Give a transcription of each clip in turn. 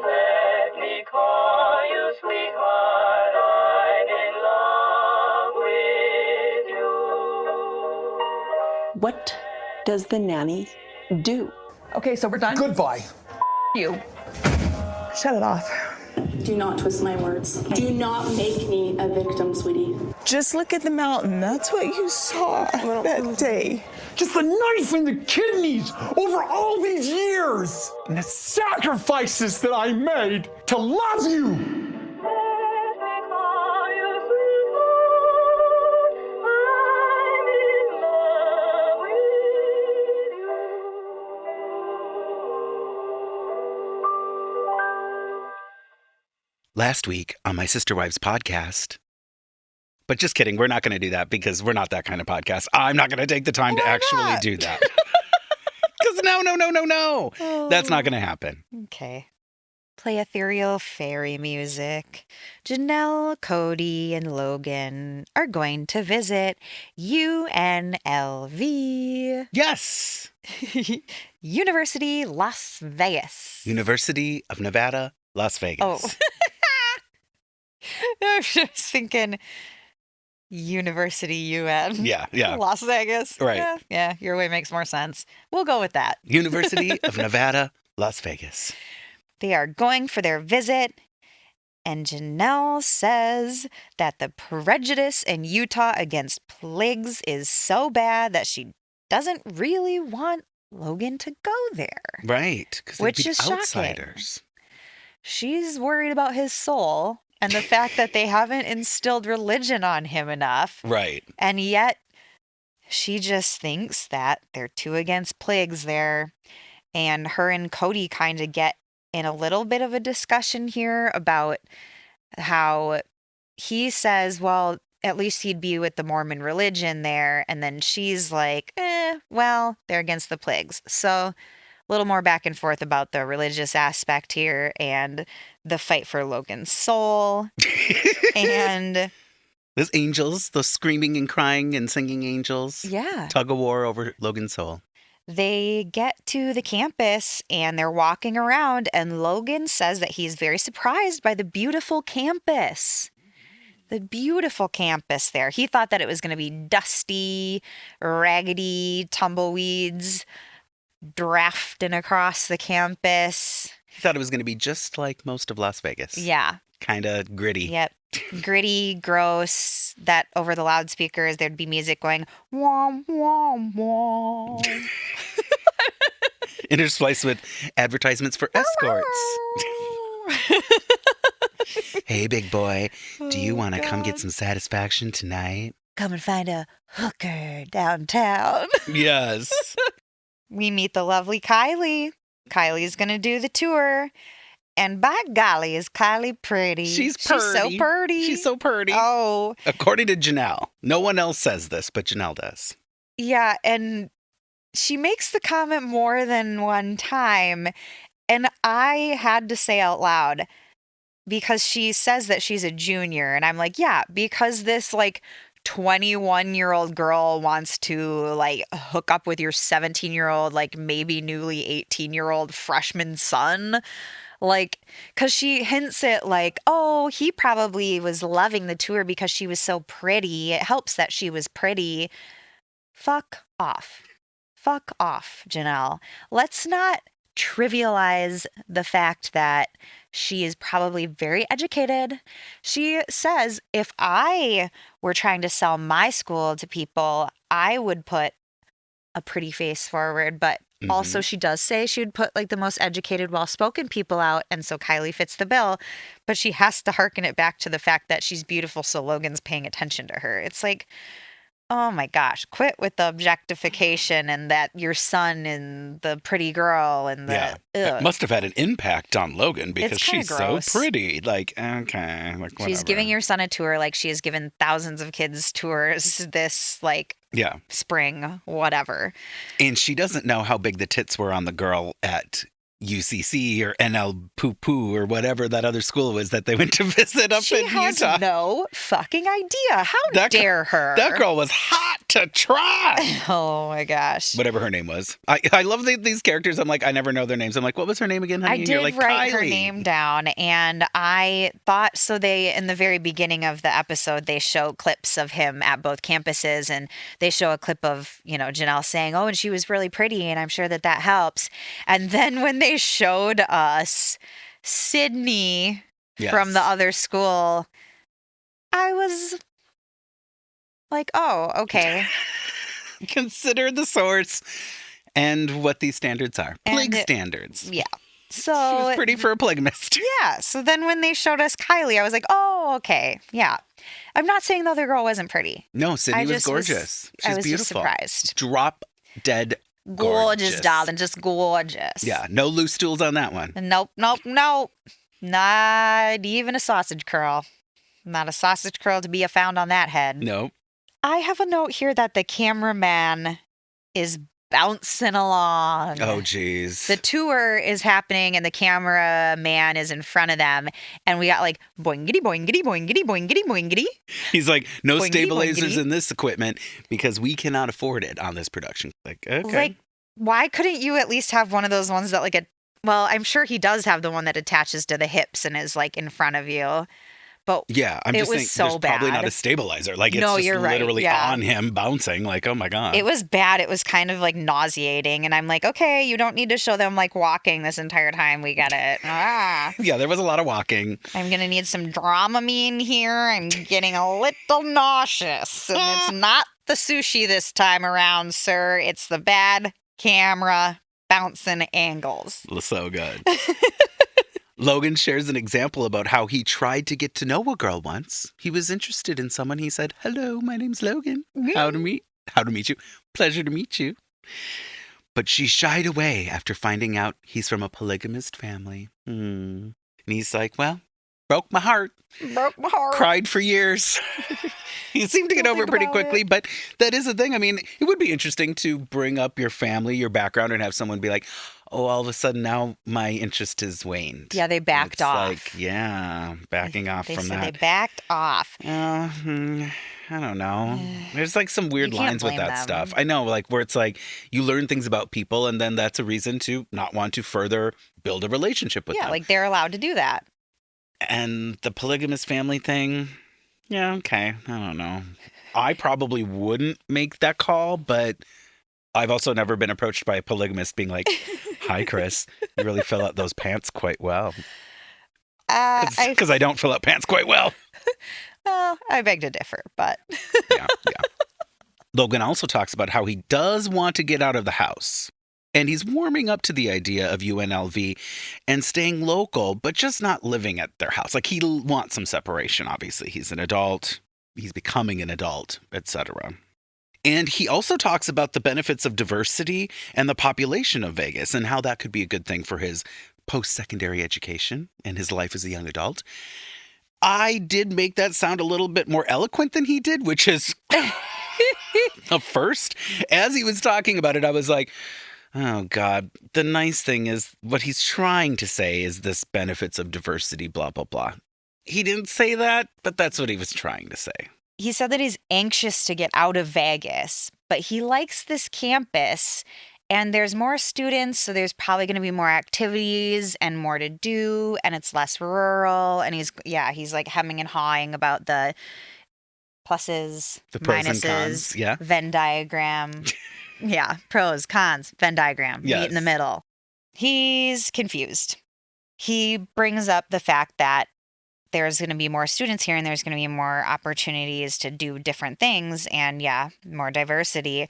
Let me call you sweetheart, I'm in love with you. What does the nanny do? Okay, so we're done. Goodbye. You. Shut it off. Do not twist my words. Do not make me a victim, sweetie. Just look at the mountain. That's what you saw that day. Just the knife in the kidneys over all these years and the sacrifices that I made to love you. Let me call you sweetheart, I'm in love with you. Last week on my Sister Wives podcast. But just kidding, we're not going to do that because we're not that kind of podcast. I'm not going to take the time to actually do that. Because no. That's not going to happen. Okay. Play ethereal fairy music. Janelle, Kody, and Logan are going to visit UNLV. Yes. University Las Vegas. University of Nevada, Las Vegas. Oh. I was just thinking University UN. Yeah. Las Vegas. Right. Yeah, your way makes more sense. We'll go with that. University of Nevada, Las Vegas. They are going for their visit, and Janelle says that the prejudice in Utah against pigs is so bad that she doesn't really want Logan to go there. Right. Because Which they'd be is shocking. outsiders. She's worried about his soul and the fact that they haven't instilled religion on him enough. Right. And yet she just thinks that they're too against pigs there. And her and Kody kind of get in a little bit of a discussion here about how he says, well, at least he'd be with the Mormon religion there. And then she's like, well, they're against the pigs. So a little more back and forth about the religious aspect here and the fight for Logan's soul. And those angels, those screaming and crying and singing angels. yeah, Tug of war over Logan's soul. they get to the campus and they're walking around, and Logan says that he's very surprised by the beautiful campus. The beautiful campus there. He thought that it was going to be dusty, raggedy, tumbleweeds drafting across the campus. He thought it was going to be just like most of Las Vegas. Yeah. Kind of gritty. Yep. Gritty, gross, that over the loudspeakers there'd be music going, wom, wom, wom. Interspliced with advertisements for escorts. Hey, big boy, do you want to come get some satisfaction tonight? Come and find a hooker downtown. Yes. We meet the lovely Kylie. Kylie's going to do the tour. And by golly, is Kylie pretty. She's so purty. pretty. She's so pretty. Oh, According to Janelle. No one else says this, but Janelle does. yeah. And she makes the comment more than one time. And I had to say out loud, because she says that she's a junior. And I'm like, yeah, because this 21-year-old girl wants to hook up with your 17-year-old, maybe newly 18-year-old freshman son. Because she hints at oh, he probably was loving the tour because she was so pretty. It helps that she was pretty. Fuck off. Fuck off, Janelle. Let's not trivialize the fact that she is probably very educated. She says, if I were trying to sell my school to people, I would put a pretty face forward, but also she does say she would put the most educated, well-spoken people out, and so Kylie fits the bill, but she has to hearken it back to the fact that she's beautiful, so Logan's paying attention to her. It's oh my gosh, quit with the objectification and that your son and the pretty girl and the... Yeah. That must have had an impact on Logan because she's gross. so pretty. Okay. Whatever. She's giving your son a tour like she has given thousands of kids tours this Yeah. spring, whatever. And she doesn't know how big the tits were on the girl at UCC or NL Poo Poo or whatever that other school was that they went to visit up She in has Utah. no fucking idea. How dare her? That girl was hot to try. Oh my gosh. Whatever her name was. I love these characters. I'm like, I never know their names. I'm like, what was her name again, honey? I And did you're like, write her Kylie. name down, and I thought so. They, in the very beginning of the episode, they show clips of him at both campuses, and they show a clip of, Janelle saying, "Oh, and she was really pretty," and I'm sure that helps. And then when they showed us Sydney from the other school, I was like, oh, okay. Consider the source and what these standards are. Plig standards. Yeah. So She was pretty for a polygamist. Yeah. So then when they showed us Kylie, I was like, oh, okay. Yeah. I'm not saying the other girl wasn't pretty. No, Sydney was just gorgeous. She's I was beautiful. just surprised. Drop dead Gorgeous, darling. Just gorgeous. Yeah, no loose stools on that one. Nope. Not even a sausage curl. Not a sausage curl to be found on that head. Nope. I have a note here that the cameraman is bouncing along. Oh, geez. The tour is happening and the cameraman is in front of them. And we got like boingity, boingity, boingity, boingity, boingity. He's like, no Boingity, stabilizers boingity. in this equipment because we cannot afford it on this production. Like, okay. Like, why couldn't you at least have one of those ones that well, I'm sure he does have the one that attaches to the hips and is like in front of you. But yeah, I'm it just was saying so there's probably bad. not a stabilizer. Like, it's No, just you're right, literally yeah. on him bouncing. Like, oh my God. it was bad. It was kind of like nauseating. And I'm like, okay, you don't need to show them like walking this entire time. We get it. Yeah, there was a lot of walking. I'm going to need some Dramamine here. I'm getting a little nauseous. And it's not the sushi this time around, sir. It's the bad camera bouncing angles. So good. Logan shares an example about how he tried to get to know a girl once. He was interested in someone. He said, "Hello, my name's Logan. How to meet you. Pleasure to meet you." But she shied away after finding out he's from a polygamist family. And he's like, well, broke my heart. Broke my heart. Cried for years. He seemed to get over it pretty quickly, but that is the thing. I mean, it would be interesting to bring up your family, your background, and have someone be like, oh, all of a sudden now my interest has waned. Yeah, they backed off. Like, yeah, backing off They from said that. they backed off. I don't know. There's like some weird You can't lines with blame that them. stuff. I know, like where it's like you learn things about people and then that's a reason to not want to further build a relationship with Yeah, them. like they're allowed to do that. And the polygamous family thing, yeah, okay. I don't know. I probably wouldn't make that call, but I've also never been approached by a polygamist being like, hi, Chris, you really fill out those pants quite well. Because I don't fill out pants quite well. Well, I beg to differ, but Yeah. Logan also talks about how he does want to get out of the house. And he's warming up to the idea of UNLV and staying local, but just not living at their house. Like he wants some separation, obviously. He's an adult. He's becoming an adult, etc. And he also talks about the benefits of diversity and the population of Vegas and how that could be a good thing for his post-secondary education and his life as a young adult. I did make that sound a little bit more eloquent than he did, which is a first. As he was talking about it, I was like, oh, God. The nice thing is what he's trying to say is this benefits of diversity, blah, blah, blah. He didn't say that, but that's what he was trying to say. he said that he's anxious to get out of Vegas, but he likes this campus and there's more students, so there's probably going to be more activities and more to do, and it's less rural. And he's like hemming and hawing about the pluses, The pros minuses, and cons, yeah. Venn diagram. Yeah, pros, cons, Venn diagram, meet in the Yes. middle. He's confused. He brings up the fact that there's going to be more students here and there's going to be more opportunities to do different things and, more diversity.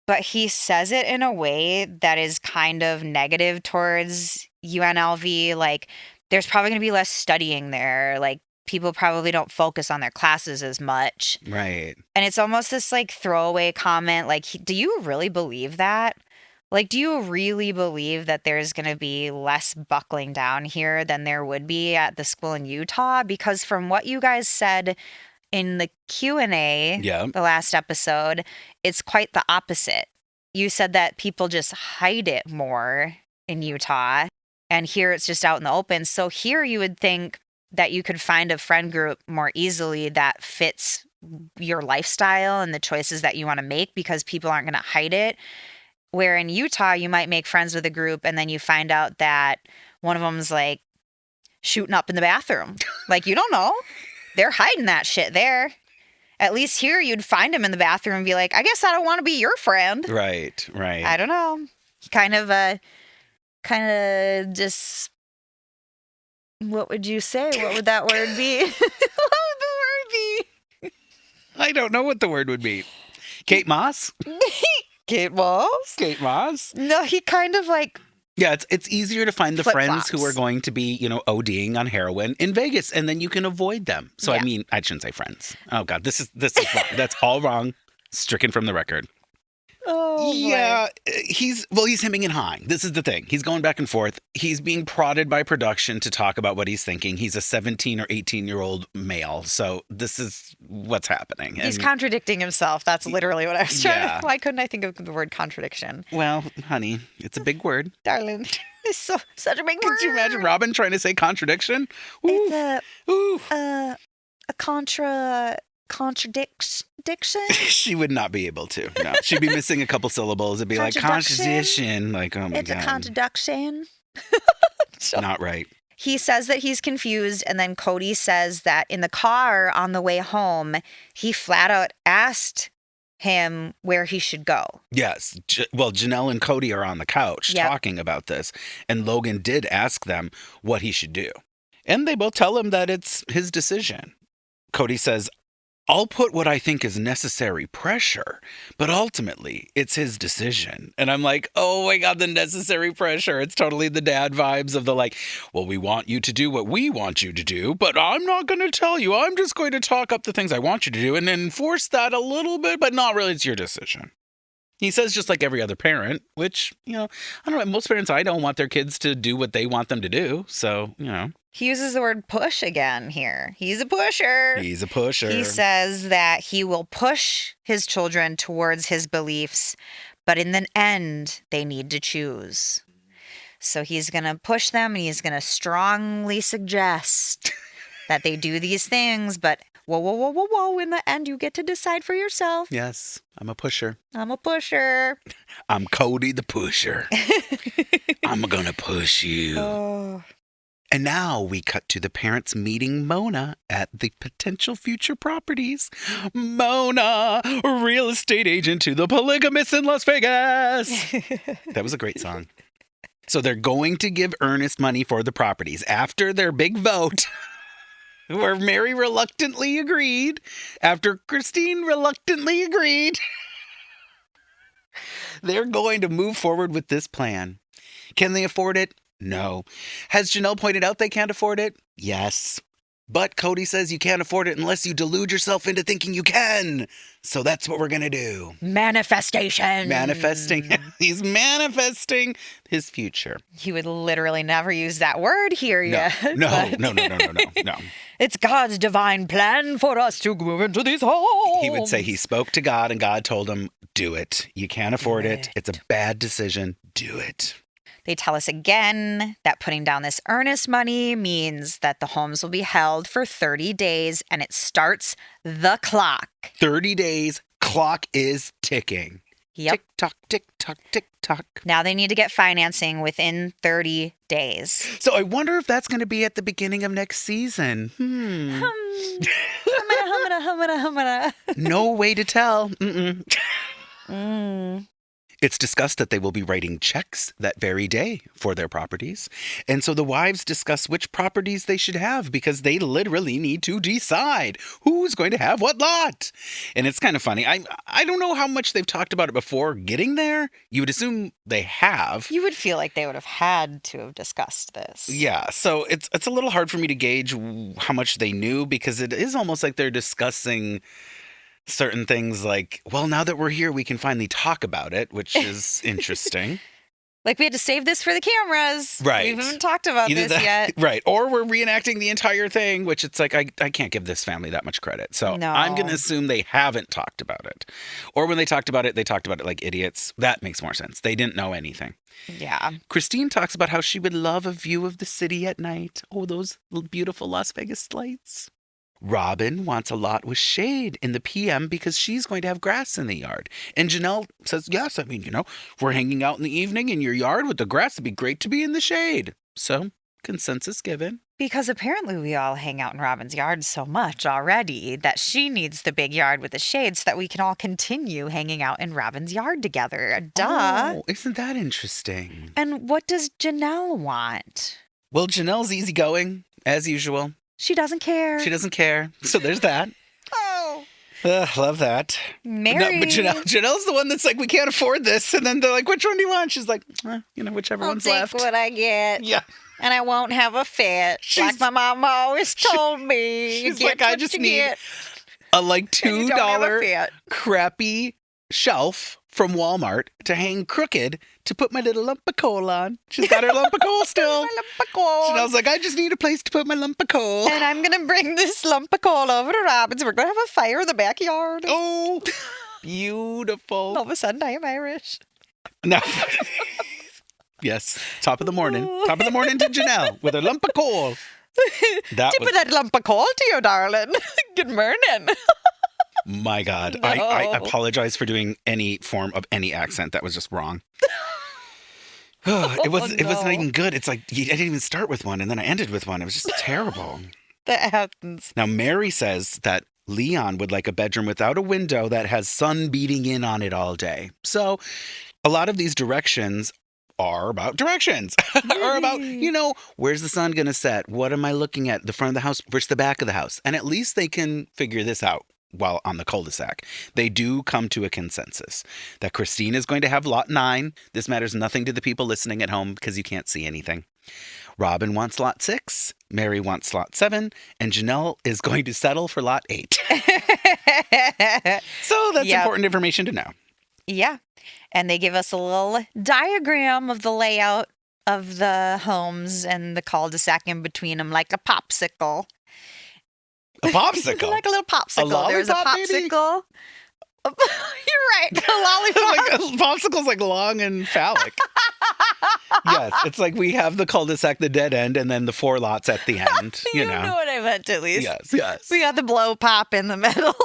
But he says it in a way that is kind of negative towards UNLV. Like, there's probably going to be less studying there. Like, people probably don't focus on their classes as much. Right. And it's almost this, like, throwaway comment. Like, do you really believe that? Like, do you really believe that there's going to be less buckling down here than there would be at the school in Utah? Because from what you guys said in the Q&A, Yeah. the last episode, it's quite the opposite. You said that people just hide it more in Utah. And here it's just out in the open. So here you would think that you could find a friend group more easily that fits your lifestyle and the choices that you want to make because people aren't going to hide it. Where in Utah, you might make friends with a group and then you find out that one of them's like shooting up in the bathroom. Like, you don't know. They're hiding that shit there. At least here you'd find him in the bathroom and be like, I guess I don't want to be your friend. Right. I don't know. Kind of just, what would you say? What would that word be? What would the word be? I don't know what the word would be. Kate Moss? Kate Moss? Kate Moss? No, he kind of like... Yeah, it's easier to find the friends who Flip-flops. are going to be, ODing on heroin in Vegas, and then you can avoid them. So, Yeah. I mean, I shouldn't say friends. Oh, God, this is wrong. That's all wrong. Stricken from the record. Oh, Yeah, he's hemming and hawing. This is the thing. He's going back and forth. He's being prodded by production to talk about what he's thinking. He's a 17 or 18-year-old male. So this is what's happening. He's And- contradicting himself. That's literally what I was trying Yeah. to... Why couldn't I think of the word contradiction? Well, honey, it's a big word. Darling, it's such a big word. Could you imagine Robyn trying to say contradiction? Ooh, It's ooh. a contradiction. She would not be able to. No, she'd be missing a couple syllables. It'd be like Contradiction? contradiction. Like, oh my It's God. a contradiction. Not right. He says that he's confused, and then Kody says that in the car on the way home, he flat out asked him where he should go. Yes. Well, Janelle and Kody are on the couch Yep. talking about this, and Logan did ask them what he should do. And they both tell him that it's his decision. Kody says, I'll put what I think is necessary pressure, but ultimately it's his decision. And I'm like, oh my God, the necessary pressure. It's totally the dad vibes of the like, well, we want you to do what we want you to do, but I'm not going to tell you. I'm just going to talk up the things I want you to do and enforce that a little bit, but not really. It's your decision. He says just like every other parent, which, I don't know. Most parents I don't want their kids to do what they want them to do. So, He uses the word push again here. He's a pusher. he's a pusher. He says that he will push his children towards his beliefs, but in the end, they need to choose. So he's going to push them and he's going to strongly suggest that they do these things, but whoa, in the end, you get to decide for yourself. Yes, I'm a pusher. I'm a pusher. I'm Kody the pusher. I'm gonna push you. Oh. And now we cut to the parents meeting Mona at the potential future properties. Mona, real estate agent to the polygamous in Las Vegas. That was a great song. So they're going to give Ernest money for the properties after their big vote. Where Meri reluctantly agreed, after Christine reluctantly agreed, they're going to move forward with this plan. Can they afford it? No. Has Janelle pointed out they can't afford it? Yes. But Kody says you can't afford it unless you delude yourself into thinking you can. So that's what we're going to do. Manifestation. Manifesting. He's manifesting his future. He would literally never use that word here yet. No. It's God's divine plan for us to move into these homes. He would say he spoke to God and God told him, do it. You can't afford it. It's a bad decision. Do it. They tell us again that putting down this earnest money means that the homes will be held for 30 days and it starts the clock. 30 days, clock is ticking. Yep. Tick tock, tick tock, tick tock. Now they need to get financing within 30 days. So I wonder if that's going to be at the beginning of next season. Humana. No way to tell. It's discussed that they will be writing checks that very day for their properties. And so the wives discuss which properties they should have because they literally need to decide who's going to have what lot. And it's kind of funny. I don't know how much they've talked about it before getting there. You would assume they have. You would feel like they would have had to have discussed this. Yeah, so it's a little hard for me to gauge how much they knew because it is almost like they're discussing certain things like, well, now that we're here, we can finally talk about it, which is interesting. Like, we had to save this for the cameras. Right. We haven't talked about Either this that- yet. Right. Or we're reenacting the entire thing, which it's like, I can't give this family that much credit. So No. I'm going to assume they haven't talked about it. Or when they talked about it like idiots. That makes more sense. They didn't know anything. Yeah. Christine talks about how she would love a view of the city at night. Oh, those beautiful Las Vegas lights. Robyn wants a lot with shade in the PM because she's going to have grass in the yard. And Janelle says, yes, I mean, we're hanging out in the evening in your yard with the grass. It'd be great to be in the shade. So, consensus given. Because apparently we all hang out in Robyn's yard so much already that she needs the big yard with the shade so that we can all continue hanging out in Robyn's yard together. Duh. Oh, isn't that interesting? And what does Janelle want? Well, Janelle's easygoing, as usual. She doesn't care. She doesn't care. So there's that. Oh. Love that. Meri. No, but Janelle's the one that's like, we can't afford this. And then they're like, which one do you want? She's like, whichever I'll one's take left. what I get. Yeah. And I won't have a fit. She's- Like my mom always told me. You She's get like, I what just you need get, a like and you don't have a $2 fit. crappy shelf from Walmart to hang crooked to put my little lump of coal on. She's got her lump of coal still. My lump of coal. Janelle's like, I just need a place to put my lump of coal. And I'm going to bring this lump of coal over to Robyn's. We're going to have a fire in the backyard. Oh, beautiful. All of a sudden, I am Irish. No. Yes, top of the morning. Top of the morning to Janelle with a lump of coal. That Tip was, of that lump of coal to you, darling. Good morning. my God. No. I apologize for doing any form of any accent. That was just wrong. It wasn't no. even good. It's like, I didn't even start with one, and then I ended with one. It was just terrible. That happens. Now, Meri says that Leon would like a bedroom without a window that has sun beating in on it all day. So a lot of these directions are about directions. Are about, where's the sun going to set? What am I looking at? The front of the house versus the back of the house. And at least they can figure this out while on the cul-de-sac. They do come to a consensus that Christine is going to have lot 9. This matters nothing to the people listening at home because you can't see anything. Robyn wants lot 6, Meri wants lot 7, and Janelle is going to settle for lot 8. So that's Yep. important information to know. Yeah. And they give us a little diagram of the layout of the homes and the cul-de-sac in between them, like a popsicle. A popsicle? Like a little popsicle. There's a lollipop, maybe? popsicle. You're right. A lollipop. Like a popsicle's like long and phallic. Yes, it's like we have the cul-de-sac, the dead end, and then the 4 lots at the end. You know what I meant, at least. Yes. We got the blow pop in the middle.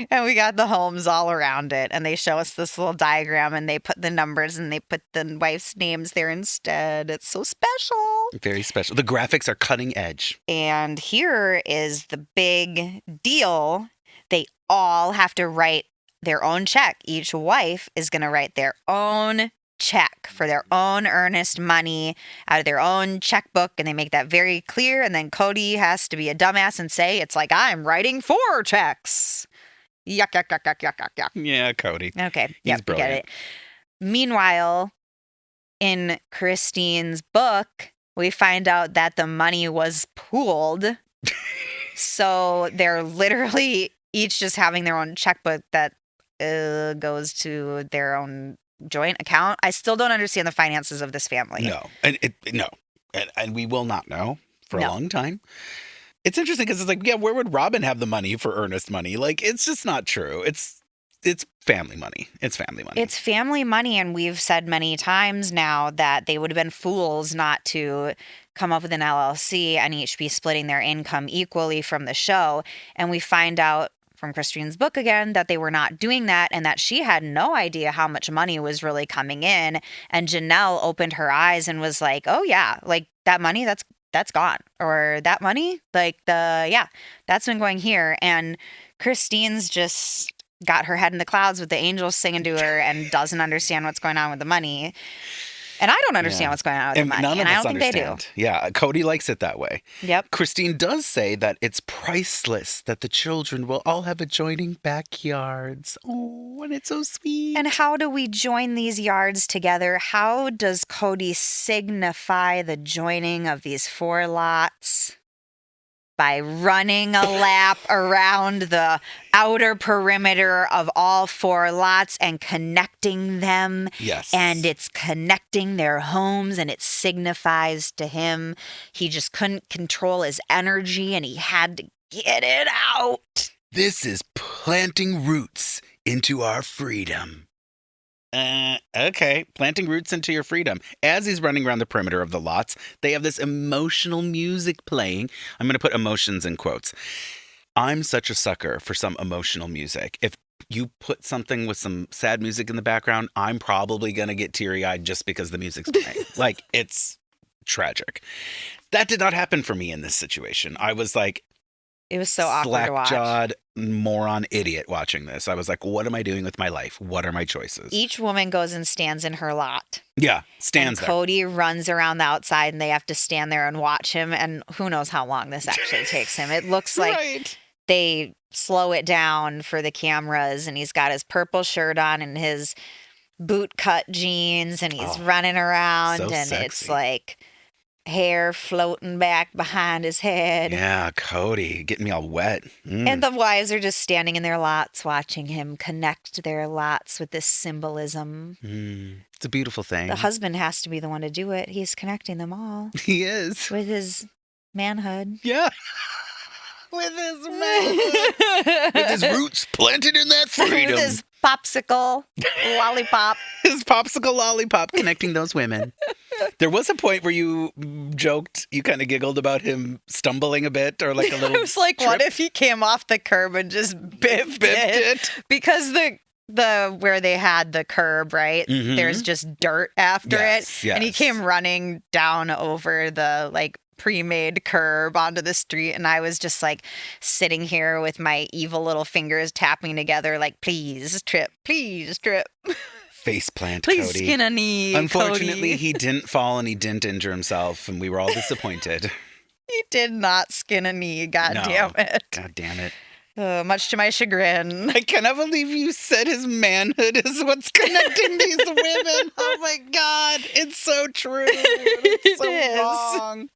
And we got the homes all around it. And they show us this little diagram and they put the numbers and they put the wife's names there instead. It's so special. Very special. The graphics are cutting edge. And here is the big deal. They all have to write their own check. Each wife is going to write their own check for their own earnest money out of their own checkbook. And they make that very clear. And then Kody has to be a dumbass and say, it's like, I'm writing 4 checks. Yuck, yuck, yuck, yuck, yuck, yuck, yuck. Yeah, Kody. Okay. He's Yep, we get brilliant. it. Meanwhile, in Christine's book, we find out that the money was pooled. So they're literally each just having their own checkbook that goes to their own joint account. I still don't understand the finances of this family. No. And we will not know for a No. long time. It's interesting because it's like, yeah, where would Robyn have the money for earnest money? Like, it's just not true. It's family money. It's family money. It's family money, and we've said many times now that they would have been fools not to come up with an LLC and each be splitting their income equally from the show. And we find out from Christine's book again that they were not doing that and that she had no idea how much money was really coming in. And Janelle opened her eyes and was like, oh yeah, like that money, that's gone. Or that money, like that's been going here. And Christine's just got her head in the clouds with the angels singing to her and doesn't understand what's going on with the money. And I don't understand what's going on with the money. None of and us I don't think understand. they do. Yeah, Kody likes it that way. Yep. Christine does say that it's priceless that the children will all have adjoining backyards. Oh, and it's so sweet. And how do we join these yards together? How does Kody signify the joining of these 4 lots? by running a lap around the outer perimeter of all 4 lots and connecting them. Yes. And it's connecting their homes, and it signifies to him he just couldn't control his energy and he had to get it out. This is planting roots into our freedom. Okay, planting roots into your freedom. As he's running around the perimeter of the lots, they have this emotional music playing. I'm going to put emotions in quotes. I'm such a sucker for some emotional music. If you put something with some sad music in the background, I'm probably going to get teary-eyed just because the music's playing. Like, it's tragic. That did not happen for me in this situation. I was like, It was so awkward to watch. slack-jawed moron idiot watching this. I was like, what am I doing with my life? What are my choices? Each woman goes and stands in her lot. Yeah, stands And there. Kody runs around the outside, and they have to stand there and watch him. And who knows how long this actually takes him. It looks like Right. they slow it down for the cameras, and he's got his purple shirt on and his boot cut jeans, and he's running around, so and sexy. it's like hair floating back behind his head. Yeah, Kody, getting me all wet. And the wives are just standing in their lots watching him connect their lots with this symbolism. It's a beautiful thing. The husband has to be the one to do it. He's connecting them all He is. with his manhood. Yeah. With his manhood. With his roots planted in that freedom. With his popsicle lollipop. His popsicle lollipop connecting those women. There was a point where you joked, you kind of giggled about him stumbling a bit or like a little I was like, what trip. if he came off the curb and just biffed it? it? Because the where they had the curb, right? Mhm. There's just dirt after Yes, it. And he yes. came running down over the like pre-made curb onto the street, and I was just like sitting here with my evil little fingers tapping together like, please trip, Face plant, please Kody. skin a knee, Unfortunately, Kody. he didn't fall and he didn't injure himself, and we were all disappointed. He did not skin a knee, god No. damn it. God damn it. Much to my chagrin. I cannot believe you said his manhood is what's connecting these women. Oh my God. It's so true. It's so It is. wrong.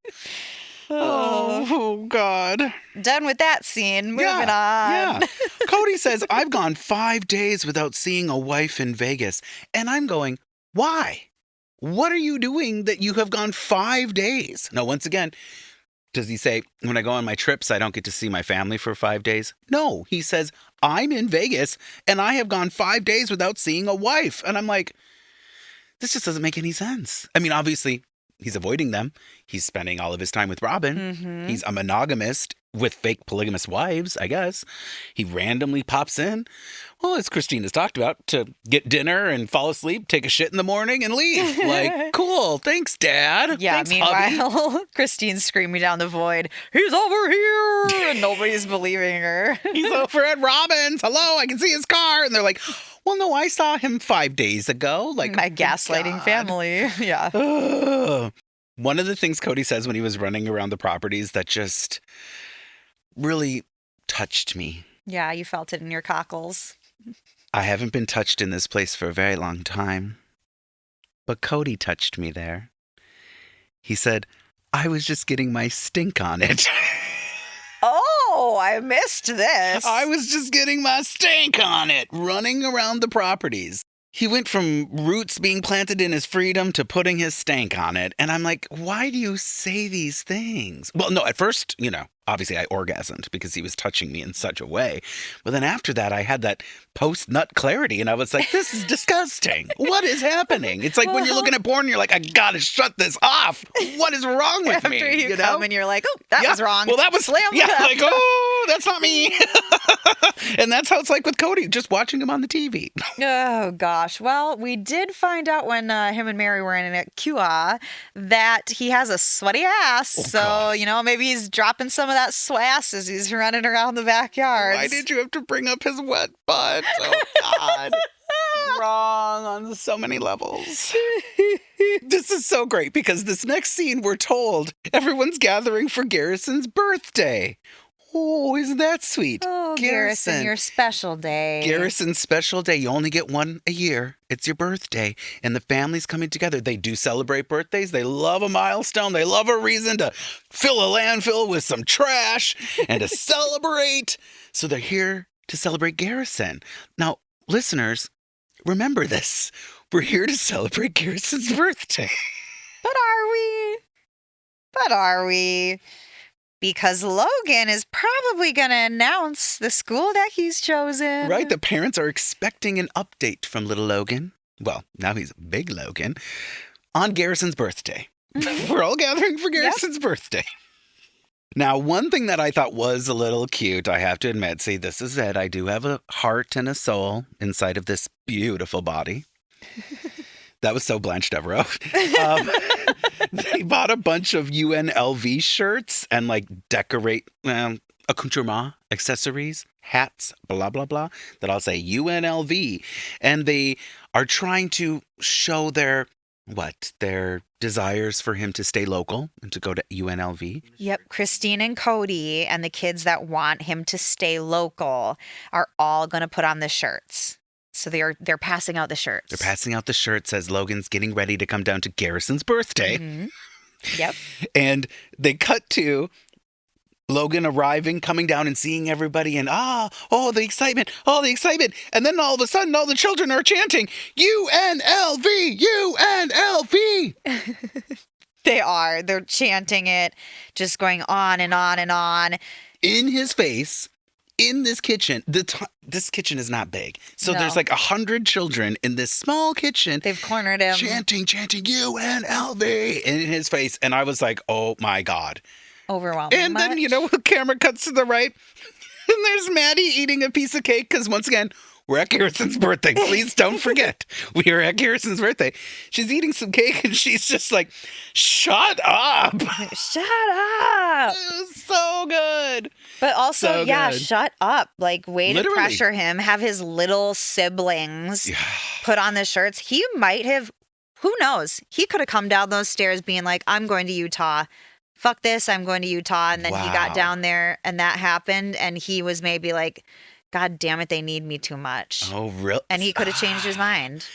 Oh, God. Done with that scene. Moving on. Yeah. Kody says, I've gone 5 days without seeing a wife in Vegas. And I'm going, why? What are you doing that you have gone 5 days? Now, once again, does he say, when I go on my trips, I don't get to see my family for 5 days? No, he says, I'm in Vegas and I have gone 5 days without seeing a wife. And I'm like, this just doesn't make any sense. I mean, obviously, he's avoiding them. He's spending all of his time with Robyn. Mm-hmm. He's a monogamist with fake polygamous wives, I guess. He randomly pops in, well, as Christine has talked about, to get dinner and fall asleep, take a shit in the morning, and leave. Like, cool. Thanks, Dad. Yeah, Thanks, hubby. meanwhile, Christine's screaming down the void, he's over here! And nobody's believing her. He's over at Robyn's. Hello, I can see his car. And they're like, well, no, I saw him 5 days ago. Like, My oh, gaslighting God. family. Yeah. Ugh. One of the things Kody says when he was running around the properties that just really touched me. Yeah, you felt it in your cockles. I haven't been touched in this place for a very long time, but Kody touched me there. He said, I was just getting my stink on it. Oh, I missed this. I was just getting my stink on it, running around the properties. He went from roots being planted in his freedom to putting his stank on it. And I'm like, why do you say these things? Well, no, at first, obviously I orgasmed because he was touching me in such a way. But then after that, I had that post-nut clarity. And I was like, this is disgusting. What is happening? It's like when you're looking at porn, you're like, I got to shut this off. What is wrong with After me? you come and you're like, oh, that was wrong. Well, that was, Slam yeah, cut. like, oh, that's not me. And that's how it's like with Kody, just watching him on the TV. Oh, gosh. Well, we did find out when him and Meri were in at QA that he has a sweaty ass. Oh, so, God. maybe he's dropping some of that swass as he's running around the backyard. Why did you have to bring up his wet butt? Oh, God. Wrong on so many levels. This is so great because this next scene, we're told everyone's gathering for Garrison's birthday. Oh, isn't that sweet? Oh, Garrison, your special day. Garrison's special day. You only get one a year. It's your birthday. And the family's coming together. They do celebrate birthdays. They love a milestone. They love a reason to fill a landfill with some trash and to celebrate. So they're here to celebrate Garrison. Now, listeners, remember this. We're here to celebrate Garrison's birthday. But are we? But are we? Because Logan is probably going to announce the school that he's chosen. Right? The parents are expecting an update from little Logan. Well, now he's big Logan. On Garrison's birthday. We're all gathering for Garrison's birthday. Now, one thing that I thought was a little cute, I have to admit, see, this is it. I do have a heart and a soul inside of this beautiful body. That was so Blanche Devereaux. They bought a bunch of UNLV shirts and like decorate accoutrement, accessories, hats, blah, blah, blah, that I'll say UNLV. And they are trying to show their desires for him to stay local and to go to UNLV. Yep, Christine and Kody and the kids that want him to stay local are all going to put on the shirts. So they're passing out the shirts. They're passing out the shirts as Logan's getting ready to come down to Garrison's birthday. Mm-hmm. Yep. And they cut to Logan arriving, coming down and seeing everybody and the excitement. And then all of a sudden, all the children are chanting, UNLV, UNLV. They're chanting it, just going on and on and on. In his face. In this kitchen, this kitchen is not big. So there's like 100 children in this small kitchen. They've cornered him. Chanting UNLV in his face. And I was like, oh my God. Overwhelming. And then, the camera cuts to the right. And there's Maddie eating a piece of cake. Because once again, we're at Garrison's birthday. Please don't forget. We are at Garrison's birthday. She's eating some cake and she's just like, shut up. Shut up. It was so good. But also, good. shut up. Like, way Literally. to pressure him. Have his little siblings put on the shirts. He might have, who knows? He could have come down those stairs being like, I'm going to Utah. Fuck this, I'm going to Utah. And then he got down there and that happened. And he was maybe like, God damn it, they need me too much. Oh, really? And he could have changed his mind.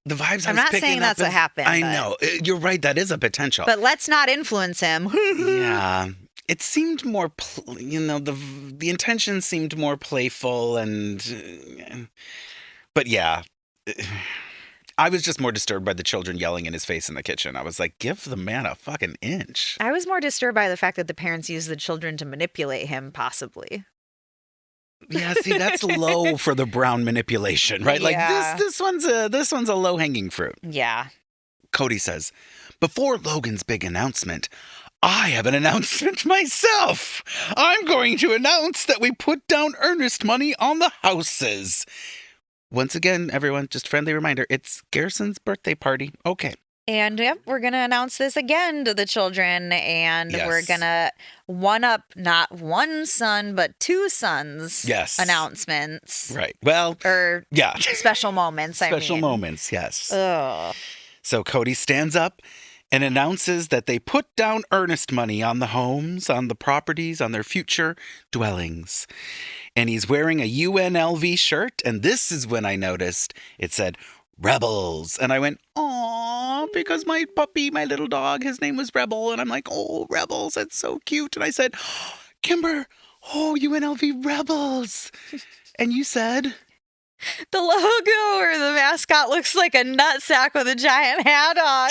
The vibes I'm I was not picking saying that's up what happened. I but- know. You're right. That is a potential. But let's not influence him. Yeah. It seemed more, the intention seemed more playful but yeah. I was just more disturbed by the children yelling in his face in the kitchen. I was like, give the man a fucking inch. I was more disturbed by the fact that the parents used the children to manipulate him, possibly. Yeah, see, that's low for the Brown manipulation, right? Like Yeah. this one's a low hanging fruit. Yeah. Kody says, before Logan's big announcement, I have an announcement myself. I'm going to announce that we put down earnest money on the houses. Once again, everyone, just friendly reminder, it's Garrison's birthday party. Okay. And yep, we're going to announce this again to the children. And we're Yes. going to one up not one son, but two sons Yes. announcements. Right. Well, Or yeah. special moments, Special moments, yes. Ugh. So Kody stands up and announces that they put down earnest money on the homes, on the properties, on their future dwellings. And he's wearing a UNLV shirt. And this is when I noticed it said Rebels. And I went, aw, because my puppy, my little dog, his name was Rebel. And I'm like, oh, Rebels, that's so cute. And I said, Kimber, oh, UNLV Rebels. And you said... The logo or the mascot looks like a nutsack with a giant hat on.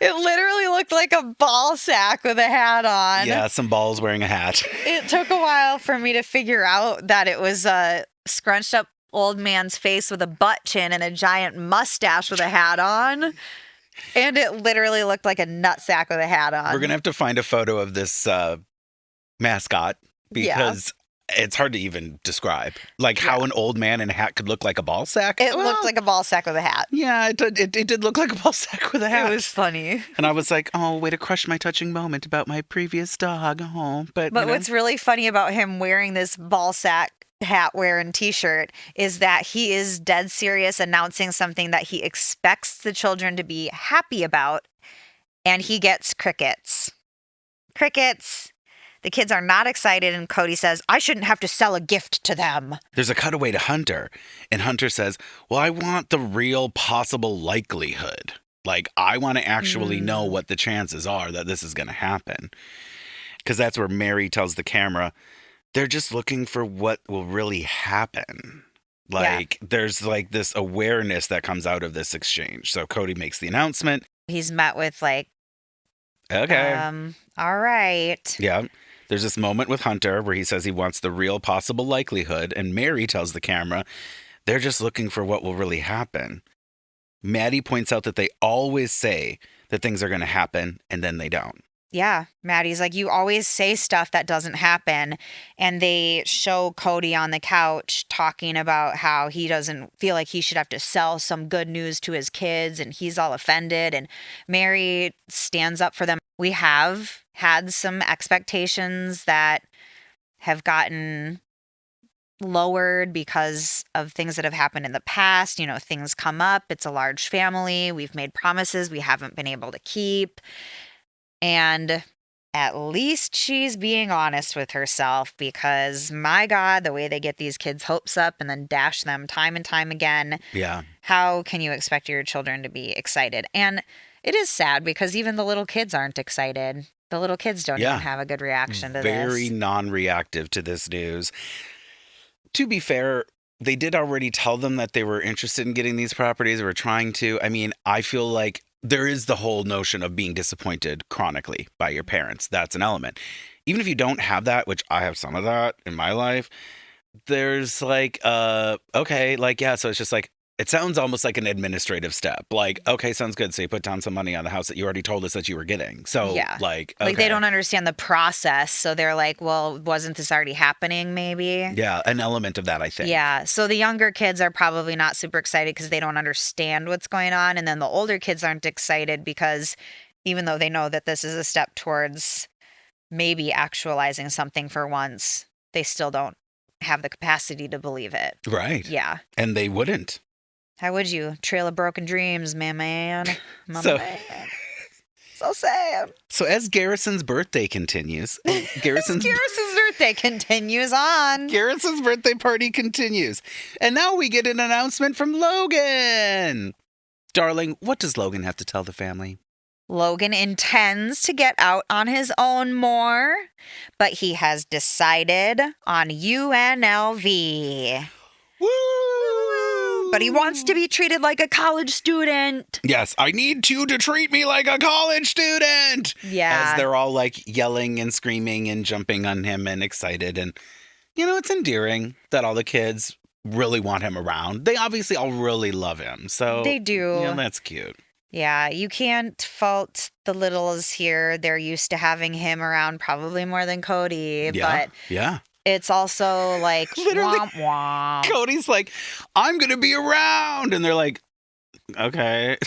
It literally looked like a ball sack with a hat on. Yeah, some balls wearing a hat. It took a while for me to figure out that it was a scrunched up old man's face with a butt chin and a giant mustache with a hat on. And it literally looked like a nutsack with a hat on. We're going to have to find a photo of this mascot because it's hard to even describe. Like how an old man in a hat could look like a ball sack. It looked like a ball sack with a hat. Yeah, it did look like a ball sack with a hat. It was funny. And I was like, oh, way to crush my touching moment about my previous dog. Oh, but What's really funny about him wearing this ball sack hat wearing t-shirt is that he is dead serious announcing something that he expects the children to be happy about, and he gets crickets. Crickets. The kids are not excited, and Kody says, I shouldn't have to sell a gift to them. There's a cutaway to Hunter, and Hunter says, well, I want the real possible likelihood. Like, I want to actually know what the chances are that this is going to happen. Because that's where Meri tells the camera, they're just looking for what will really happen. Like, there's like this awareness that comes out of this exchange. So Kody makes the announcement. He's met with like, Okay. all right. Yeah. There's this moment with Hunter where he says he wants the real possible likelihood. And Meri tells the camera, they're just looking for what will really happen. Maddie points out that they always say that things are going to happen and then they don't. Yeah. Maddie's like, you always say stuff that doesn't happen. And they show Kody on the couch talking about how he doesn't feel like he should have to sell some good news to his kids. And he's all offended. And Meri stands up for them. We have had some expectations that have gotten lowered because of things that have happened in the past. You know, things come up. It's a large family. We've made promises we haven't been able to keep. And at least she's being honest with herself, because my God, the way they get these kids' hopes up and then dash them time and time again. Yeah. How can you expect your children to be excited? And it is sad because even the little kids aren't excited. The little kids don't even have a good reaction to this. Very non-reactive to this news. To be fair, they did already tell them that they were interested in getting these properties, or were trying to. I mean, I feel like there is the whole notion of being disappointed chronically by your parents. That's an element. Even if you don't have that, which I have some of that in my life, there's like, okay, like, yeah, so it's just like, it sounds almost like an administrative step. Like, okay, sounds good. So you put down some money on the house that you already told us that you were getting. So, like, okay. Like, they don't understand the process. So they're like, well, wasn't this already happening, maybe? Yeah, an element of that, I think. Yeah. So the younger kids are probably not super excited because they don't understand what's going on. And then the older kids aren't excited because even though they know that this is a step towards maybe actualizing something for once, they still don't have the capacity to believe it. Right. Yeah. And they wouldn't. How would you? Trail of broken dreams, man. So- Man. So sad. So as Garrison's birthday continues, Garrison's birthday continues on. Garrison's birthday party continues. And now we get an announcement from Logan. Darling, what does Logan have to tell the family? Logan intends to get out on his own more, but he has decided on UNLV. Woo! But he wants to be treated like a college student. Yes, I need you to treat me like a college student. Yeah. As they're all like yelling and screaming and jumping on him and excited. And, you know, it's endearing that all the kids really want him around. They obviously all really love him. So They do. You know, that's cute. Yeah, you can't fault the littles here. They're used to having him around probably more than Kody. Yeah. But Yeah. it's also like, Literally, womp womp. Cody's like, I'm going to be around. And they're like, okay.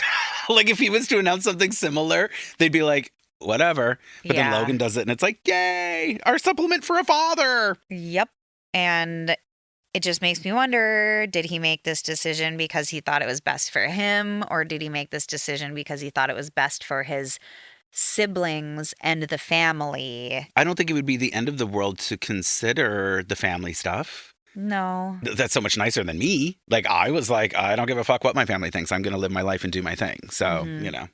Like if he was to announce something similar, they'd be like, whatever. But then Yeah. Logan does it and it's like, yay, our supplement for a father. Yep. And it just makes me wonder, did he make this decision because he thought it was best for him? Or did he make this decision because he thought it was best for his siblings and the family? I don't think it would be the end of the world to consider the family stuff. No. That's so much nicer than me. Like, I was like, I don't give a fuck what my family thinks. I'm going to live my life and do my thing. So, you know.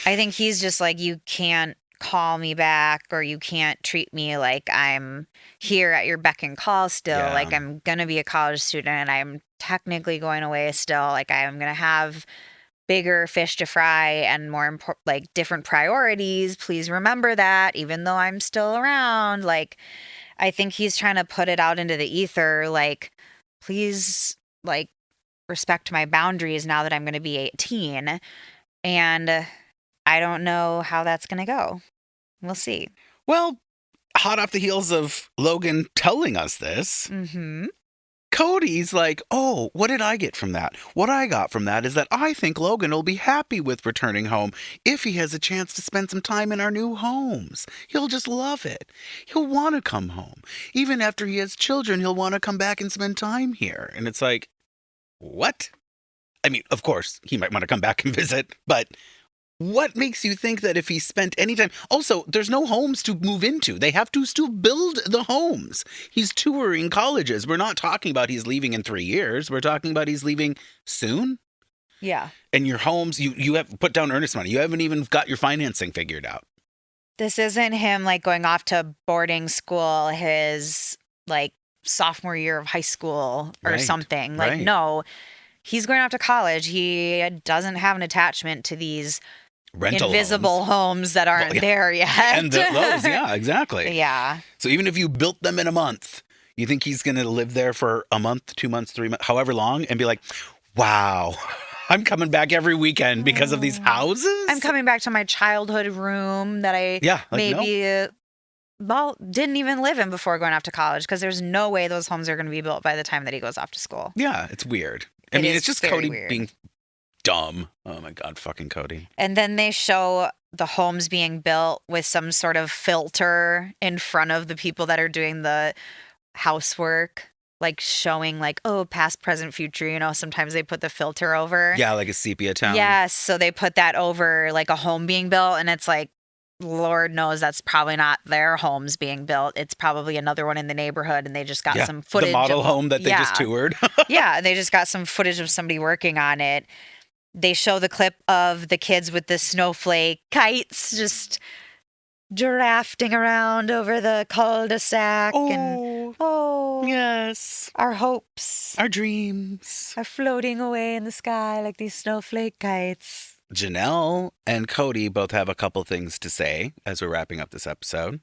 I think he's just like, you can't call me back, or you can't treat me like I'm here at your beck and call still. Yeah. Like, I'm going to be a college student. I'm technically going away still. Like, I'm going to have bigger fish to fry and more like different priorities. Please remember that, even though I'm still around. Like, I think he's trying to put it out into the ether. Like, please, like, respect my boundaries now that I'm going to be 18. And I don't know how that's going to go. We'll see. Well, hot off the heels of Logan telling us this, Mm-hmm. Cody's like, oh, what did I get from that? What I got from that is that I think Logan will be happy with returning home if he has a chance to spend some time in our new homes. He'll just love it. He'll want to come home. Even after he has children, he'll want to come back and spend time here. And it's like, what? I mean, of course, he might want to come back and visit, but What makes you think that if he spent any time... Also, there's no homes to move into. They have to still build the homes. He's touring colleges. We're not talking about he's leaving in 3 years. We're talking about he's leaving soon. Yeah. And your homes, you have put down earnest money. You haven't even got your financing figured out. This isn't him like going off to boarding school his like sophomore year of high school or Right, something. Like, right. no, he's going off to college. He doesn't have an attachment to these Rental invisible homes that aren't Well, yeah. there yet. And those, yeah, exactly. Yeah. So even if you built them in a month, you think he's going to live there for a month, 2 months, 3 months, however long, and be like, wow, I'm coming back every weekend because of these houses? I'm coming back to my childhood room that I didn't even live in before going off to college, because there's no way those homes are going to be built by the time that he goes off to school. Yeah, it's weird. It is It's just very Kody weird. being dumb. Oh my God, fucking Kody. And then they show the homes being built with some sort of filter in front of the people that are doing the housework, like showing like, oh, past, present, future. You know, sometimes they put the filter over. Yeah, like a sepia town. Yes. So they put that over like a home being built, and it's like, Lord knows that's probably not their homes being built. It's probably another one in the neighborhood, and they just got some footage. The model of, home that they just toured. Yeah, they just got some footage of somebody working on it. They show the clip of the kids with the snowflake kites just giraffing around over the cul-de-sac. Yes. Our hopes Our dreams are floating away in the sky like these snowflake kites. Janelle and Kody both have a couple things to say as we're wrapping up this episode.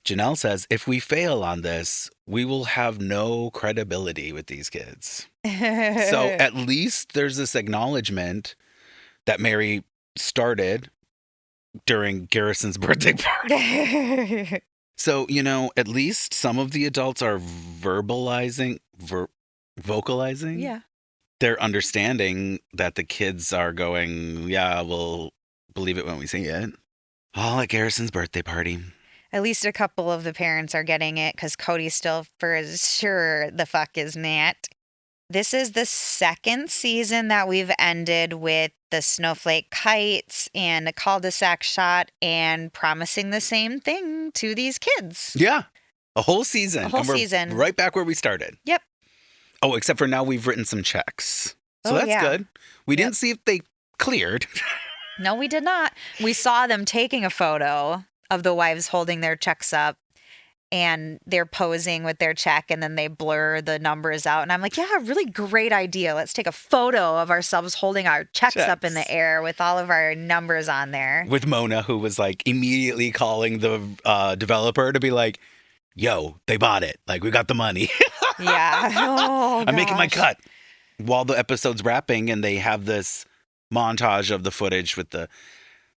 Janelle says, if we fail on this, we will have no credibility with these kids. So at least there's this acknowledgement that Meri started during Garrison's birthday party. So, at least some of the adults are vocalizing. Yeah. They're understanding that the kids are going, yeah, we'll believe it when we see it. All at Garrison's birthday party. At least a couple of the parents are getting it, because Kody still for sure the fuck is not. This is the second season that we've ended with the snowflake kites and a cul-de-sac shot and promising the same thing to these kids. Yeah. A whole season. A whole And we're season. right back where we started. Yep. Oh, except for now we've written some checks. So Oh, that's yeah. good. We didn't see if they cleared. No, we did not. We saw them taking a photo of the wives holding their checks up, and they're posing with their check, and then they blur the numbers out. And I'm like, yeah, really great idea. Let's take a photo of ourselves holding our checks up in the air with all of our numbers on there. With Mona, who was like immediately calling the developer to be like, yo, they bought it. Like, we got the money. Yeah. Oh, I'm making my gosh. cut. While the episode's wrapping and they have this montage of the footage with the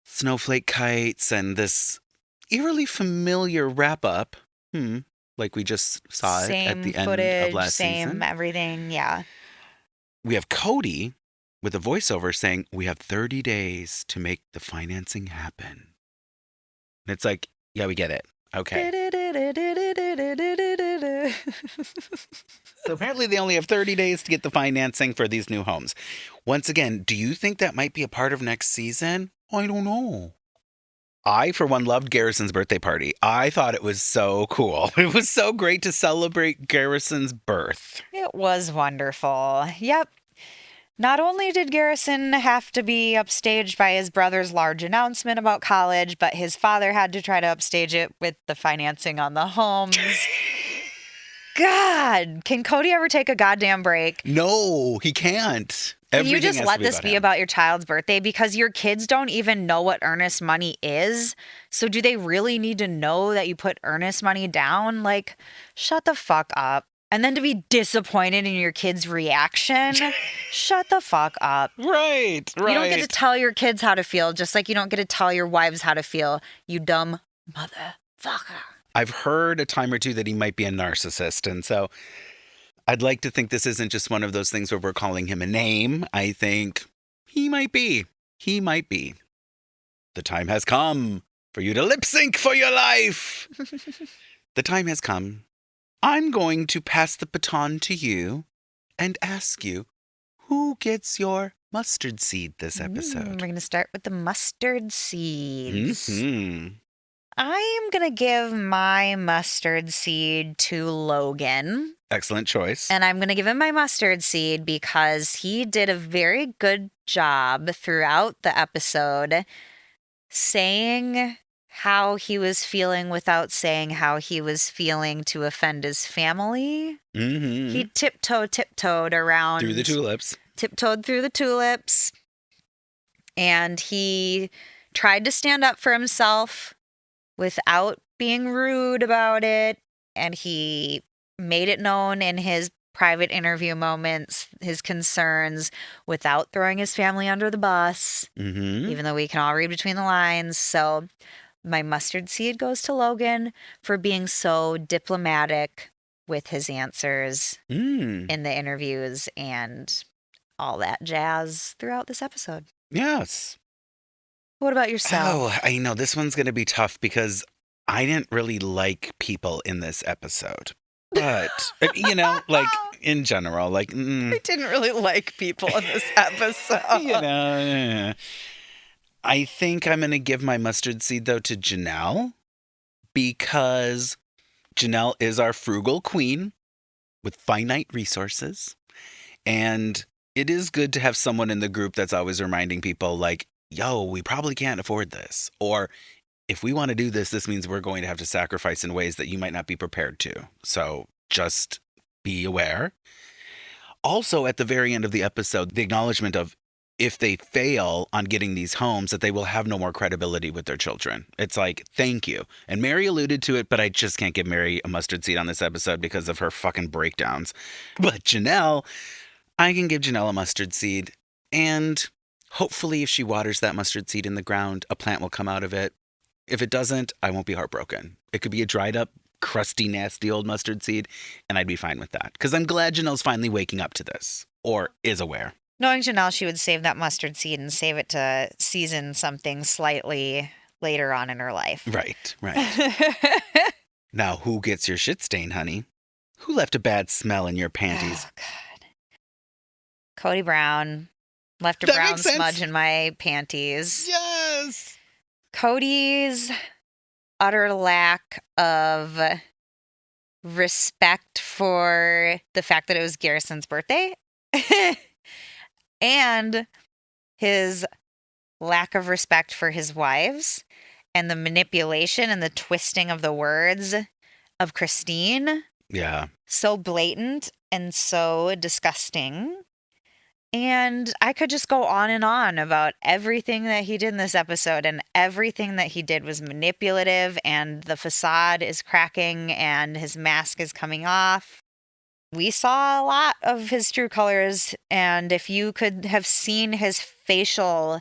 snowflake kites and this eerily familiar wrap up. Like we just saw it at the end of last same season. everything. Yeah. We have Kody with a voiceover saying, we have 30 days to make the financing happen. And it's like, yeah, we get it. Okay. So apparently they only have 30 days to get the financing for these new homes. Once again, do you think that might be a part of next season? I don't know. I, for one, loved Garrison's birthday party. I thought it was so cool. It was so great to celebrate Garrison's birth. It was wonderful. Yep. Not only did Garrison have to be upstaged by his brother's large announcement about college, but his father had to try to upstage it with the financing on the homes. God, can Kody ever take a goddamn break? No, he can't. Can you Everything just has let to be this about be him. about your child's birthday? Because your kids don't even know what earnest money is. So do they really need to know that you put earnest money down? Like, shut the fuck up. And then to be disappointed in your kid's reaction, shut the fuck up. Right. You don't get to tell your kids how to feel, just like you don't get to tell your wives how to feel, you dumb motherfucker. I've heard a time or two that he might be a narcissist. And so I'd like to think this isn't just one of those things where we're calling him a name. I think he might be. He might be. The time has come for you to lip sync for your life. The time has come. I'm going to pass the baton to you and ask you, who gets your mustard seed this episode? We're going to start with the mustard seeds. Mhm. I'm going to give my mustard seed to Logan. Excellent choice. And I'm going to give him my mustard seed because he did a very good job throughout the episode saying how he was feeling without saying how he was feeling to offend his family. Mhm. He tiptoed around. Through the tulips. Tiptoed through the tulips. And he tried to stand up for himself without being rude about it. And he made it known in his private interview moments, his concerns, without throwing his family under the bus, Mhm. even though we can all read between the lines. So my mustard seed goes to Logan for being so diplomatic with his answers in the interviews and all that jazz throughout this episode. Yes. What about yourself? Oh, I know this one's going to be tough because I didn't really like people in this episode. But, like in general, like, I didn't really like people in this episode. I think I'm going to give my mustard seed, though, to Janelle because Janelle is our frugal queen with finite resources. And it is good to have someone in the group that's always reminding people, like, yo, we probably can't afford this. Or if we want to do this, this means we're going to have to sacrifice in ways that you might not be prepared to. So just be aware. Also, at the very end of the episode, the acknowledgement of if they fail on getting these homes, that they will have no more credibility with their children. It's like, thank you. And Meri alluded to it, but I just can't give Meri a mustard seed on this episode because of her fucking breakdowns. But Janelle, I can give Janelle a mustard seed. And hopefully if she waters that mustard seed in the ground, a plant will come out of it. If it doesn't, I won't be heartbroken. It could be a dried up, crusty, nasty old mustard seed, and I'd be fine with that. Because I'm glad Janelle's finally waking up to this, or is aware. Knowing Janelle, she would save that mustard seed and save it to season something slightly later on in her life. Right. Now, who gets your shit stain, honey? Who left a bad smell in your panties? Oh, God. Kody Brown left a That brown makes sense. smudge in my panties. Yes! Cody's utter lack of respect for the fact that it was Garrison's birthday and his lack of respect for his wives and the manipulation and the twisting of the words of Christine. Yeah. So blatant and so disgusting. And I could just go on and on about everything that he did in this episode, and everything that he did was manipulative, and the facade is cracking and his mask is coming off. We saw a lot of his true colors, and if you could have seen his facial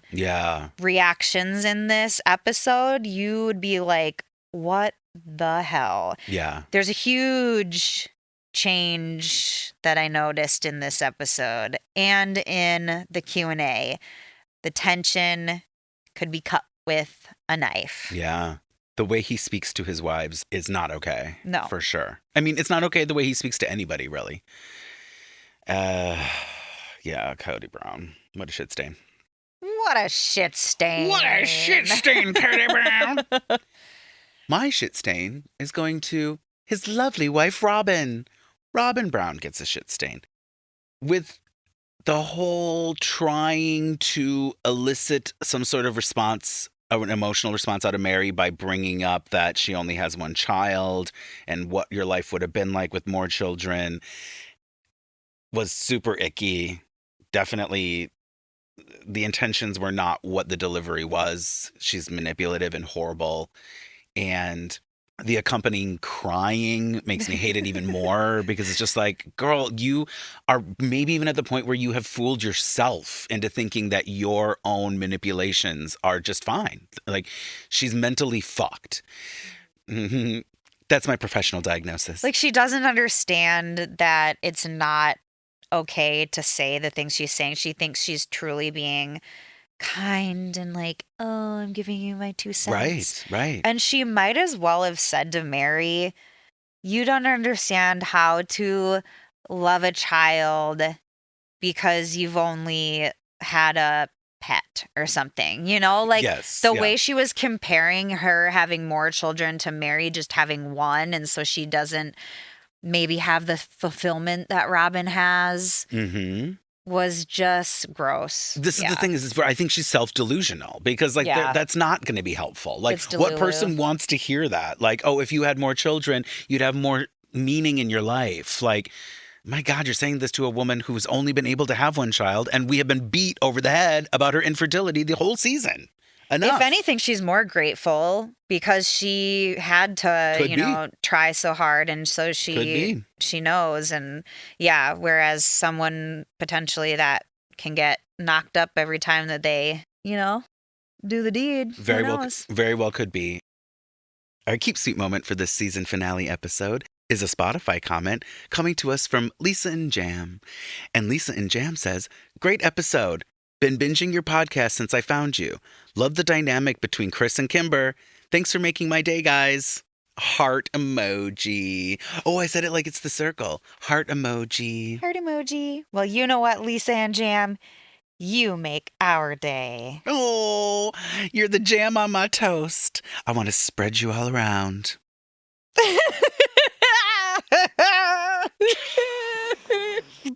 reactions in this episode, you would be like, what the hell? Yeah. There's a huge change that I noticed in this episode and in the Q&A. The tension could be cut with a knife. Yeah. The way he speaks to his wives is not okay. No. For sure. I mean, it's not okay the way he speaks to anybody, really. Yeah, Kody Brown. What a shit stain. What a shit stain. What a shit stain, Kody Brown. My shit stain is going to his lovely wife, Robyn. Robyn Brown gets a shit stain. With the whole trying to elicit some sort of response, an emotional response out of Meri by bringing up that she only has one child and what your life would have been like with more children was super icky. Definitely the intentions were not what the delivery was. She's manipulative and horrible. And the accompanying crying makes me hate it even more because it's just like, girl, you are maybe even at the point where you have fooled yourself into thinking that your own manipulations are just fine. Like, she's mentally fucked. That's my professional diagnosis. Like, she doesn't understand that it's not okay to say the things she's saying. She thinks she's truly being kind and like, oh, I'm giving you my 2 cents. Right. And she might as well have said to Meri, you don't understand how to love a child because you've only had a pet or something, you know, like Yes, the yeah. way she was comparing her having more children to Meri just having one, and so she doesn't maybe have the fulfillment that Robyn has, was just gross. This is the thing is I think she's self-delusional because like Yeah. that's not going to be helpful. Like It's what delulu. person wants to hear that? Like, oh, if you had more children, you'd have more meaning in your life. Like, my God, you're saying this to a woman who's only been able to have one child, and we have been beat over the head about her infertility the whole season. Enough. If anything, she's more grateful because she had to, Could you be. know, try so hard, and so Could she be. knows, and yeah. Whereas someone potentially that can get knocked up every time that they, you know, do the deed. Very Who well, knows? very well could be. Our keep sweet moment for this season finale episode is a Spotify comment coming to us from Lisa and Jam. And Lisa and Jam says, "Great episode. Been binging your podcast since I found you. Love the dynamic between Chris and Kimber. Thanks for making my day, guys." Heart emoji. Oh, I said it like it's the circle. Heart emoji. Heart emoji. Well, you know what, Lisa and Jam, you make our day. Oh, you're the jam on my toast. I want to spread you all around.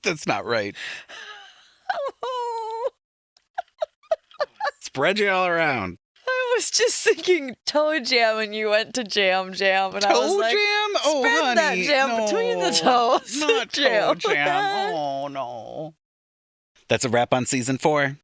That's not right. Spread you all around. I was just thinking toe jam, and you went to jam, and I was Toe like, jam? Oh, spread honey. that jam between the toes. Not toe jam. Oh, no. That's a wrap on season 4.